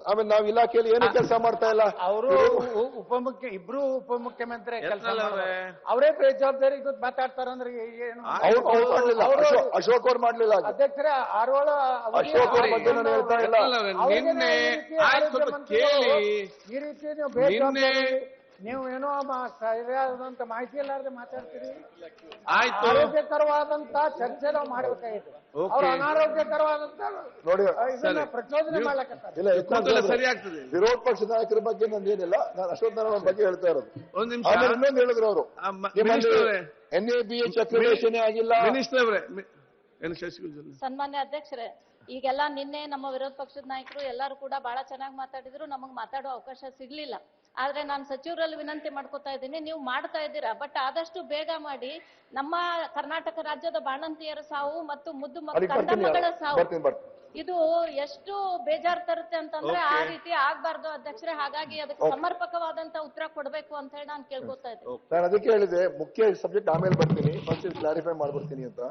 ಆಮೇಲೆ ನಾವು ಇಲಾಖೆಯಲ್ಲಿ ಏನು ಕೆಲಸ ಮಾಡ್ತಾ ಇಲ್ಲ. ಅವರು ಇಬ್ರು ಉಪಮುಖ್ಯಮಂತ್ರಿ ಕೆಲಸ ಅವರೇ ಬೇಜವಾಬ್ದಾರಿ ಮಾತಾಡ್ತಾರಂದ್ರೆ ಏನು? ಅಶೋಕ್ ಅವ್ರು ಮಾಡ್ಲಿಲ್ಲ. ಅಧ್ಯಕ್ಷರೇ ಆರೋಳ ಅಶೋಕ್ ಅವ್ರ ಬಗ್ಗೆ ನಾನು ಹೇಳ್ತಾ ಇಲ್ಲ. ಈ ರೀತಿ ನೀವು ಬೇಜವಾಬ್ದಾರಿ ನೀವು ಏನೋ ಸರಿಯಾದಂತ ಮಾಹಿತಿ ಇಲ್ಲಾರ್ದೆ ಮಾತಾಡ್ತೀರಿ. ಆರೋಗ್ಯಕರವಾದಂತ ಚರ್ಚೆ ನಾವು ಮಾಡಬೇಕಾಗಿದೆ. ಅವ್ರು ಅನಾರೋಗ್ಯಕರವಾದಂತ ನೋಡಿ ಪ್ರಚೋದನೆ ಮಾಡ್ಲಕತ್ತಾರೆ. ಸರಿ ಆಗ್ತದೆ. ವಿರೋಧ ಪಕ್ಷದ ನಾಯಕರ ಬಗ್ಗೆ ನಂದೇನಿಲ್ಲ, ನಾನು ಅಶೋಕ್ ನಾರಾಯಣ ಬಗ್ಗೆ ಹೇಳ್ತಾ ಇರೋದು. ಆಮೇಲೆ ಇನ್ನೊಂದು ಹೇಳಿದ್ರು ಅವರು, NABA ಚಕ್ರವೇಶನೇ ಆಗಿಲ್ಲ. ಮಿನಿಸ್ಟರ್ ಅವರೇ, ಸನ್ಮಾನ್ಯ ಅಧ್ಯಕ್ಷರೇ, ಈಗೆಲ್ಲ ನಿನ್ನೆ ನಮ್ಮ ವಿರೋಧ ಪಕ್ಷದ ನಾಯಕರು ಎಲ್ಲರೂ ಕೂಡ ಬಹಳ ಚೆನ್ನಾಗಿ ಮಾತಾಡಿದ್ರು, ನಮಗ್ ಮಾತಾಡೋ ಅವಕಾಶ ಸಿಗ್ಲಿಲ್ಲ. ಆದ್ರೆ ನಾನು ಸಚಿವರಲ್ಲಿ ವಿನಂತಿ ಮಾಡ್ಕೊತಾ ಇದ್ದೀನಿ, ನೀವು ಮಾಡ್ತಾ ಇದ್ದೀರಾ, ಬಟ್ ಆದಷ್ಟು ಬೇಗ ಮಾಡಿ. ನಮ್ಮ ಕರ್ನಾಟಕ ರಾಜ್ಯದ ಬಾಣಂತಿಯರ ಸಾವು ಮತ್ತು ಮುದ್ದು ಕಂದಮ್ಮಗಳ ಸಾವು ಇದು ಎಷ್ಟು ಬೇಜಾರು ತರುತ್ತೆ ಅಂತಂದ್ರೆ ಆ ರೀತಿ ಆಗ್ಬಾರ್ದು ಅಧ್ಯಕ್ಷರೇ. ಹಾಗಾಗಿ ಅದಕ್ಕೆ ಸಮರ್ಪಕವಾದಂತ ಉತ್ತರ ಕೊಡ್ಬೇಕು ಅಂತ ಹೇಳಿ ನಾನು ಕೇಳ್ಕೊತಾ ಇದ್ದೀನಿ. ನಾನು ಅದಕ್ಕೆ ಹೇಳಿದೆ, ಮುಖ್ಯ ಸಬ್ಜೆಕ್ಟ್ ಆಮೇಲೆ ಬರ್ತೀನಿ, ಫಸ್ಟ್ ಕ್ಲಾರಿಫೈ ಮಾಡ್ಬಿಡ್ತೀನಿ ಅಂತ.